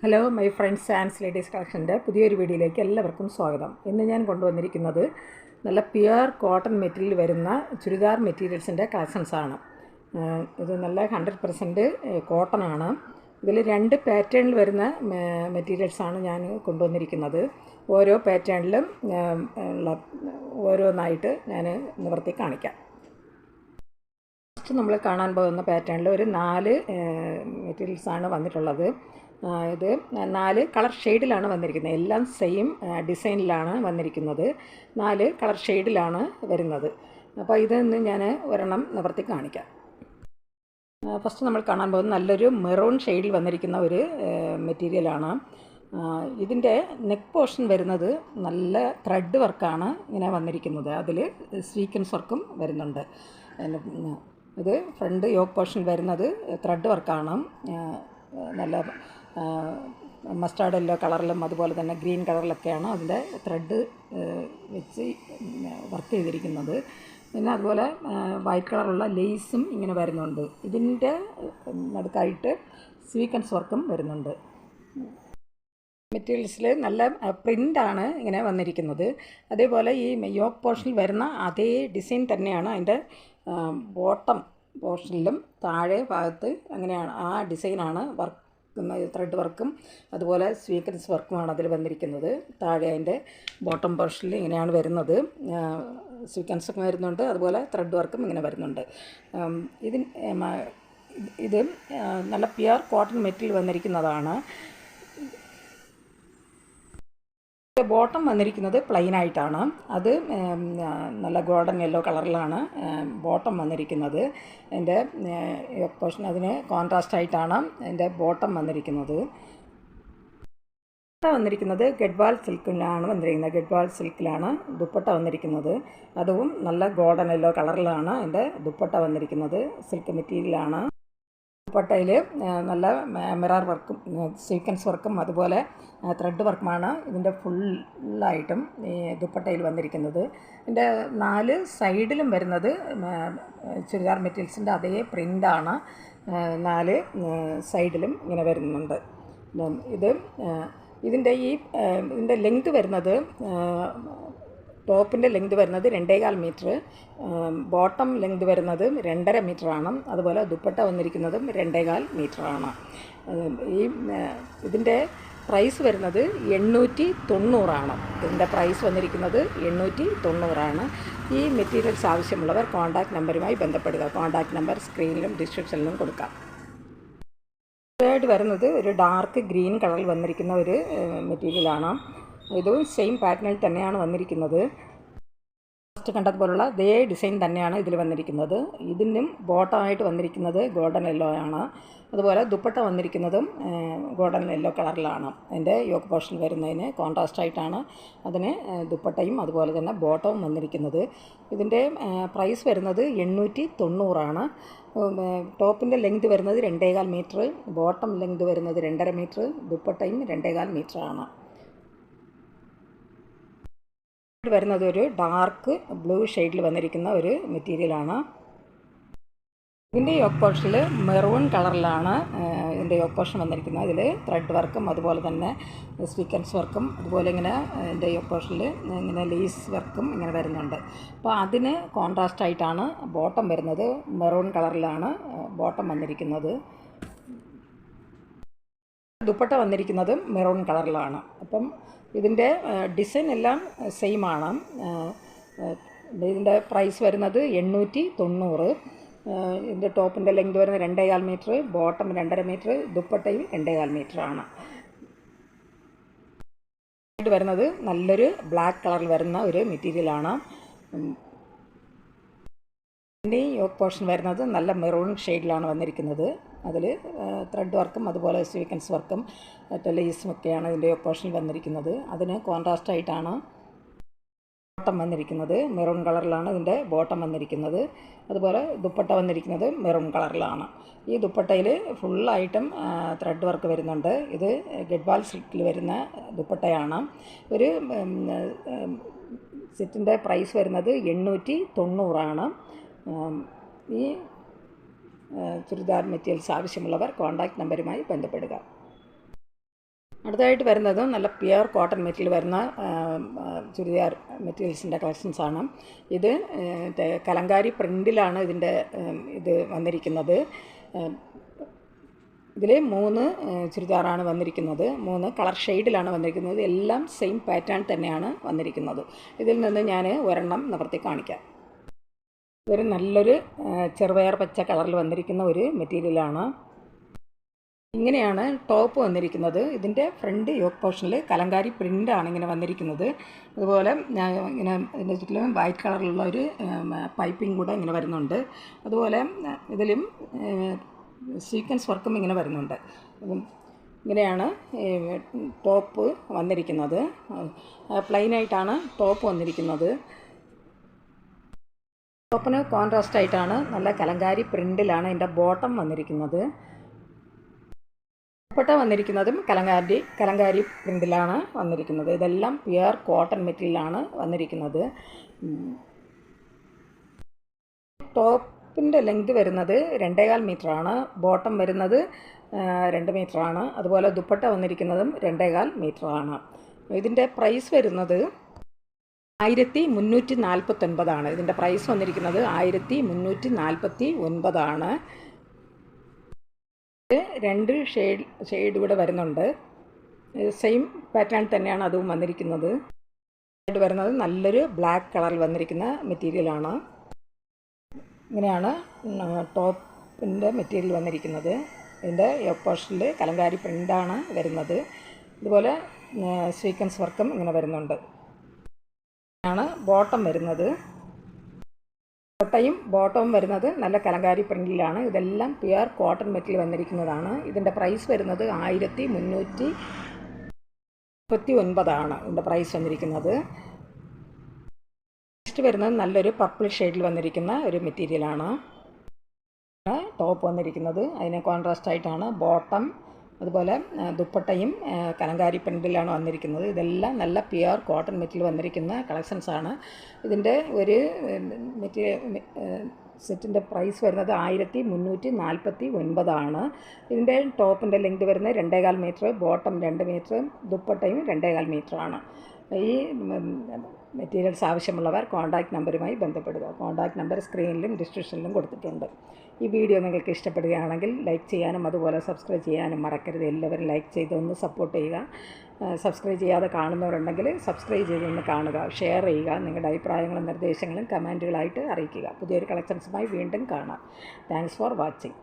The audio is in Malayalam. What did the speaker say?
Hello my friends and ladies കളക്ഷൻ്റെ പുതിയൊരു വീഡിയോയിലേക്ക് എല്ലാവർക്കും സ്വാഗതം. ഇന്ന് ഞാൻ കൊണ്ടുവന്നിരിക്കുന്നത് നല്ല പ്യുവർ കോട്ടൺ മെറ്റീരിയൽ വരുന്ന ചുരിദാർ മെറ്റീരിയൽസിൻ്റെ കളക്ഷൻസാണ്. ഇത് നല്ല 100% കോട്ടണാണ്. ഇതിൽ 2 പാറ്റേണിൽ വരുന്ന മെറ്റീരിയൽസാണ് ഞാൻ കൊണ്ടുവന്നിരിക്കുന്നത്. ഓരോ പാറ്റേണിലും ഉള്ള ഓരോന്നായിട്ട് ഞാൻ നിവർത്തി കാണിക്കാം. ഫസ്റ്റ് നമ്മൾ കാണാൻ പോകുന്ന പാറ്റേണിൽ ഒരു 4 മെറ്റീരിയൽസാണ് വന്നിട്ടുള്ളത്. ഇത് 4 കളർ ഷെയ്ഡിലാണ് വന്നിരിക്കുന്നത്. എല്ലാം സെയിം ഡിസൈനിലാണ് വന്നിരിക്കുന്നത്. 4 കളർ ഷെയ്ഡിലാണ് വരുന്നത്. അപ്പോൾ ഇതൊന്ന് ഞാൻ ഒരെണ്ണം നിവർത്തി കാണിക്കാം. ഫസ്റ്റ് നമ്മൾ കാണാൻ പോകുന്നത് നല്ലൊരു മെറൂൺ ഷെയ്ഡിൽ വന്നിരിക്കുന്ന ഒരു മെറ്റീരിയലാണ്. ഇതിൻ്റെ നെക്ക് പോർഷൻ വരുന്നത് നല്ല ത്രെഡ് വർക്കാണ് ഇങ്ങനെ വന്നിരിക്കുന്നത്. അതിൽ സ്വീക്വൻസ് വർക്കും വരുന്നുണ്ട്. ഇത് ഫ്രണ്ട് യോക്ക് പോർഷൻ വരുന്നത് ത്രെഡ് വർക്കാണ്. നല്ല മസ്റ്റാർഡ് യെല്ലോ കളറിലും അതുപോലെ തന്നെ ഗ്രീൻ കളറിലൊക്കെയാണ് അതിൻ്റെ ത്രെഡ് വെച്ച് വർക്ക് ചെയ്തിരിക്കുന്നത്. പിന്നെ അതുപോലെ വൈറ്റ് കളറുള്ള ലേസും ഇങ്ങനെ വരുന്നുണ്ട്. ഇതിൻ്റെ നടുക്കായിട്ട് സ്വീക്വൻസ് വർക്കും വരുന്നുണ്ട്. മെറ്റീരിയൽസിൽ നല്ല പ്രിൻ്റാണ് ഇങ്ങനെ വന്നിരിക്കുന്നത്. അതേപോലെ ഈ യോക്ക് പോർഷനിൽ വരുന്ന അതേ ഡിസൈൻ തന്നെയാണ് അതിൻ്റെ ബോട്ടം പോർഷനിലും താഴെ ഭാഗത്ത് അങ്ങനെയാണ് ആ ഡിസൈനാണ് വർക്ക് ത്രെഡ് വർക്കും അതുപോലെ സ്വീക്വൻസ് വർക്കുമാണ് അതിൽ വന്നിരിക്കുന്നത്. താഴെ അതിൻ്റെ ബോട്ടം പോർഷനിൽ ഇങ്ങനെയാണ് വരുന്നത്. സ്വീക്വൻസൊക്കെ വരുന്നുണ്ട്, അതുപോലെ ത്രെഡ് വർക്കും ഇങ്ങനെ വരുന്നുണ്ട്. ഇത് നല്ല പ്യുവർ കോട്ടൺ മെറ്റീരിയൽ വന്നിരിക്കുന്നതാണ്. ബോട്ടം വന്നിരിക്കുന്നത് പ്ലെയിൻ ആയിട്ടാണ്. അത് നല്ല ഗോൾഡൻ യെല്ലോ കളറിലാണ് ബോട്ടം വന്നിരിക്കുന്നത്. എൻ്റെ പോർഷൻ അതിന് കോൺട്രാസ്റ്റ് ആയിട്ടാണ് എൻ്റെ ബോട്ടം വന്നിരിക്കുന്നത്. വന്നിരിക്കുന്നത് ഗഡ്വാൾ സിൽക്കിലാണ് വന്നിരിക്കുന്നത്. ഗഡ്വാൾ സിൽക്കിലാണ് ദുപ്പട്ട വന്നിരിക്കുന്നത്. അതും നല്ല ഗോൾഡൻ യെല്ലോ കളറിലാണ് എൻ്റെ ദുപ്പട്ട വന്നിരിക്കുന്നത്. സിൽക്ക് മെറ്റീരിയലാണ്. ദുപ്പട്ടയിൽ നല്ല മിറർ വർക്കും സ്വീക്വൻസ് വർക്കും അതുപോലെ ത്രെഡ് വർക്കുമാണ് ഇതിൻ്റെ ഫുള്ളായിട്ടും ഈ ദുപ്പട്ടയിൽ വന്നിരിക്കുന്നത്. ഇതിൻ്റെ 4 സൈഡിലും വരുന്നത് ചുരിദാർ മെറ്റീരിയൽസിൻ്റെ അതേ പ്രിൻ്റാണ്. 4 സൈഡിലും ഇങ്ങനെ വരുന്നുണ്ട്. ഇതിൻ്റെ ലെങ്ത് വരുന്നത് ടോപ്പിൻ്റെ ലെങ്ത് വരുന്നത് 2.25 മീറ്റർ, ബോട്ടം ലെങ്ത് വരുന്നത് 2.5 മീറ്ററാണ്. അതുപോലെ ദുപ്പട്ട വന്നിരിക്കുന്നതും 2.25 മീറ്ററാണ്. ഇതിൻ്റെ പ്രൈസ് വരുന്നത് 890. ഇതിൻ്റെ പ്രൈസ് വന്നിരിക്കുന്നത് 890. ഈ മെറ്റീരിയൽസ് ആവശ്യമുള്ളവർ കോൺടാക്റ്റ് നമ്പറുമായി ബന്ധപ്പെടുക. കോൺടാക്റ്റ് നമ്പർ സ്ക്രീനിലും ഡിസ്ക്രിപ്ഷനിലും കൊടുക്കാം. തേർഡ് വരുന്നത് ഒരു ഡാർക്ക് ഗ്രീൻ കളറിൽ വന്നിരിക്കുന്ന ഒരു മെറ്റീരിയലാണ്. ഇതും സെയിം പാറ്റേണിൽ തന്നെയാണ് വന്നിരിക്കുന്നത്. ഫസ്റ്റ് കണ്ടതുപോലുള്ള അതേ ഡിസൈൻ തന്നെയാണ് ഇതിൽ വന്നിരിക്കുന്നത്. ഇതിനും ബോട്ടമായിട്ട് വന്നിരിക്കുന്നത് ഗോൾഡൻ യെല്ലോ ആണ്. അതുപോലെ ദുപ്പട്ട വന്നിരിക്കുന്നതും ഗോൾഡൻ യെല്ലോ കളറിലാണ്. അതിൻ്റെ യോക്ക് പോർഷൻ വരുന്നതിന് കോൺട്രാസ്റ്റ് ആയിട്ടാണ് അതിന് ദുപ്പട്ടയും അതുപോലെ തന്നെ ബോട്ടവും വന്നിരിക്കുന്നത്. ഇതിൻ്റെ പ്രൈസ് വരുന്നത് 890. ടോപ്പിൻ്റെ ലെങ്ത് വരുന്നത് 2.25 മീറ്റർ, ബോട്ടം ലെങ്ത് വരുന്നത് 2.5 മീറ്റർ, ദുപ്പട്ടയും 2.25 മീറ്ററാണ്. വരുന്നത് ഒരു ഡാർക്ക് ബ്ലൂ ഷെയ്ഡിൽ വന്നിരിക്കുന്ന ഒരു മെറ്റീരിയലാണ്. ഇതിൻ്റെ യോക്ക് പോർഷനിൽ മെറൂൺ കളറിലാണ് ഇതിൻ്റെ യോക്ക് പോർഷൻ വന്നിരിക്കുന്നത്. അതിൽ ത്രെഡ് വർക്കും അതുപോലെ തന്നെ സ്വീക്വൻസ് വർക്കും അതുപോലെ ഇങ്ങനെ ഇതിൻ്റെ യോക്ക് പോർഷനിൽ ഇങ്ങനെ ലേസ് വർക്കും ഇങ്ങനെ വരുന്നുണ്ട്. അപ്പോൾ അതിന് കോൺട്രാസ്റ്റ് ആയിട്ടാണ് ബോട്ടം വരുന്നത്. മെറൂൺ കളറിലാണ് ബോട്ടം വന്നിരിക്കുന്നത്. ദുപ്പട്ട വന്നിരിക്കുന്നതും മെറൂൺ കളറിലാണ്. അപ്പം ഇതിൻ്റെ ഡിസൈൻ എല്ലാം സെയിമാണ്. ഇതിൻ്റെ പ്രൈസ് വരുന്നത് 890. ഇതിൻ്റെ ടോപ്പിൻ്റെ ലെങ്ത് വരുന്നത് 2.25 മീറ്റർ, ബോട്ടം 2.5 മീറ്റർ, ദുപ്പട്ടയും 2.25 മീറ്ററാണ്. ഇത് വരുന്നത് നല്ലൊരു ബ്ലാക്ക് കളറിൽ വരുന്ന ഒരു മെറ്റീരിയലാണ്. ഇതിൻ്റെ യോക്ക് പോർഷൻ വരുന്നത് നല്ല മെറൂൺ ഷെയ്ഡിലാണ് വന്നിരിക്കുന്നത്. അതിൽ ത്രെഡ് വർക്കും അതുപോലെ സ്വീക്വൻസ് വർക്കും ലേസും ഒക്കെയാണ് ഇതിൻ്റെ യോക്ക് പോർഷനിൽ വന്നിരിക്കുന്നത്. അതിന് കോൺട്രാസ്റ്റ് ആയിട്ടാണ് ബോട്ടം വന്നിരിക്കുന്നത്. മെറൂൺ കളറിലാണ് ഇതിൻ്റെ ബോട്ടം വന്നിരിക്കുന്നത്. അതുപോലെ ദുപ്പട്ട വന്നിരിക്കുന്നത് മെറൂൺ കളറിലാണ്. ഈ ദുപ്പട്ടയിൽ ഫുള്ളായിട്ടും ത്രെഡ് വർക്ക് വരുന്നുണ്ട്. ഇത് ഗഡ്വാൾ സിൽക്കിൽ വരുന്ന ദുപ്പട്ടയാണ്. ഒരു സെറ്റിൻ്റെ പ്രൈസ് വരുന്നത് 890. ഈ ചുരിദാർ മെറ്റീരിയൽസ് ആവശ്യമുള്ളവർ കോൺടാക്റ്റ് നമ്പറുമായി ബന്ധപ്പെടുക. അടുത്തതായിട്ട് വരുന്നത് നല്ല പ്യുവർ കോട്ടൺ മെറ്റീരിയൽ വരുന്ന ചുരിദാർ മെറ്റീരിയൽസിൻ്റെ കളക്ഷൻസാണ്. ഇത് കലങ്കാരി പ്രിൻറ്റിലാണ് ഇതിൻ്റെ ഇത് വന്നിരിക്കുന്നത്. ഇതിൽ 3 ചുരിദാറാണ് വന്നിരിക്കുന്നത്. 3 കളർ ഷെയ്ഡിലാണ് വന്നിരിക്കുന്നത്. എല്ലാം സെയിം പാറ്റേൺ തന്നെയാണ് വന്നിരിക്കുന്നത്. ഇതിൽ നിന്ന് ഞാൻ ഒരെണ്ണം നിവർത്തി കാണിക്കാം. ഇതൊരു നല്ലൊരു ചെറുപയർ പച്ച കളറിൽ വന്നിരിക്കുന്ന ഒരു മെറ്റീരിയലാണ്. ഇങ്ങനെയാണ് ടോപ്പ് വന്നിരിക്കുന്നത്. ഇതിൻ്റെ ഫ്രണ്ട് യോക്ക് പോർഷനിൽ കലങ്കാരി പ്രിൻ്റാണ് ഇങ്ങനെ വന്നിരിക്കുന്നത്. അതുപോലെ ഇങ്ങനെ ഇതിൻ്റെ ചുറ്റിലും വൈറ്റ് കളറിലുള്ള ഒരു പൈപ്പിംഗ് കൂടെ ഇങ്ങനെ വരുന്നുണ്ട്. അതുപോലെ ഇതിലും സീക്വൻസ് വർക്കും ഇങ്ങനെ വരുന്നുണ്ട്. ഇങ്ങനെയാണ് ടോപ്പ് വന്നിരിക്കുന്നത്. പ്ലെയിനായിട്ടാണ് ടോപ്പ് വന്നിരിക്കുന്നത്. ടോപ്പിന് കോൺട്രാസ്റ്റ് ആയിട്ടാണ് നല്ല കലങ്കാരി പ്രിൻറ്റിലാണ് ഇതിൻ്റെ ബോട്ടം വന്നിരിക്കുന്നത്. ദുപ്പട്ട വന്നിരിക്കുന്നതും കലങ്കാരി പ്രിൻറ്റിലാണ് വന്നിരിക്കുന്നത്. ഇതെല്ലാം പ്യുവർ കോട്ടൺ മെറ്റീരിയലാണ് വന്നിരിക്കുന്നത്. ടോപ്പിൻ്റെ ലെങ്ത് വരുന്നത് 2.25 മീറ്ററാണ്. ബോട്ടം വരുന്നത് 2 മീറ്ററാണ്. അതുപോലെ ദുപ്പട്ട വന്നിരിക്കുന്നതും 2.25 മീറ്ററാണ്. ഇതിൻ്റെ പ്രൈസ് വരുന്നത് 1349 ഇതിൻ്റെ പ്രൈസ് വന്നിരിക്കുന്നത് 1349. 2 ഷെയ്ഡ് ഇവിടെ വരുന്നുണ്ട്. സെയിം പാറ്റേൺ തന്നെയാണ് അതും വന്നിരിക്കുന്നത്. വരുന്നത് നല്ലൊരു ബ്ലാക്ക് കളറിൽ വന്നിരിക്കുന്ന മെറ്റീരിയലാണ്. ഇങ്ങനെയാണ് ടോപ്പിൻ്റെ മെറ്റീരിയൽ വന്നിരിക്കുന്നത്. ഇതിൻ്റെ പോർഷനിൽ കലങ്കാരി പ്രിൻ്റാണ് വരുന്നത്. ഇതുപോലെ സീക്വൻസ് വർക്കും ഇങ്ങനെ വരുന്നുണ്ട്. ആണ് ബോട്ടം വരുന്നത്. ദുപ്പട്ടയും ബോട്ടവും വരുന്നത് നല്ല കലങ്കാരി പ്രിൻറ്റിലാണ്. ഇതെല്ലാം പ്യുവർ കോട്ടൺ മെറ്റീരിയൽ വന്നിരിക്കുന്നതാണ്. ഇതിൻ്റെ പ്രൈസ് വരുന്നത് 1349 ഇതിൻ്റെ പ്രൈസ് വന്നിരിക്കുന്നത്. നെക്സ്റ്റ് വരുന്നത് നല്ലൊരു പർപ്പിൾ ഷെയ്ഡിൽ വന്നിരിക്കുന്ന ഒരു മെറ്റീരിയലാണ്. ടോപ്പ് വന്നിരിക്കുന്നത് അതിന് കോൺട്രാസ്റ്റ് ആയിട്ടാണ് ബോട്ടം. അതുപോലെ ദുപ്പട്ടയും കലങ്കാരി പ്രിൻറ്റിലാണ് വന്നിരിക്കുന്നത്. ഇതെല്ലാം നല്ല പ്യുവർ കോട്ടൺ മെറ്റീരിയൽ വന്നിരിക്കുന്ന കളക്ഷൻസാണ്. ഇതിൻ്റെ ഒരു സെറ്റിൻ്റെ പ്രൈസ് വരുന്നത് 1349. ഇതിൻ്റെ ടോപ്പിൻ്റെ ലെങ്ത് വരുന്നത് 2.25 മീറ്റർ, ബോട്ടം 2 മീറ്റർ, ദുപ്പട്ടയും 2.25 മീറ്ററാണ്. ഈ മെറ്റീരിയൽസ് ആവശ്യമുള്ളവർ കോൺടാക്റ്റ് നമ്പറുമായി ബന്ധപ്പെടുക. കോൺടാക്റ്റ് നമ്പർ സ്ക്രീനിലും ഡിസ്ക്രിപ്ഷനിലും കൊടുത്തിട്ടുണ്ട്. ഈ വീഡിയോ നിങ്ങൾക്ക് ഇഷ്ടപ്പെടുകയാണെങ്കിൽ ലൈക്ക് ചെയ്യാനും അതുപോലെ സബ്സ്ക്രൈബ് ചെയ്യാനും മറക്കരുത്. എല്ലാവരും ലൈക്ക് ചെയ്തൊന്ന് സപ്പോർട്ട് ചെയ്യുക. സബ്സ്ക്രൈബ് ചെയ്യാതെ കാണുന്നവരുണ്ടെങ്കിൽ സബ്സ്ക്രൈബ് ചെയ്തൊന്ന് കാണുക, ഷെയർ ചെയ്യുക. നിങ്ങളുടെ അഭിപ്രായങ്ങളും നിർദ്ദേശങ്ങളും കമൻറ്റുകളായിട്ട് അറിയിക്കുക. പുതിയൊരു കളക്ഷൻസുമായി വീണ്ടും കാണാം. Thanks for watching.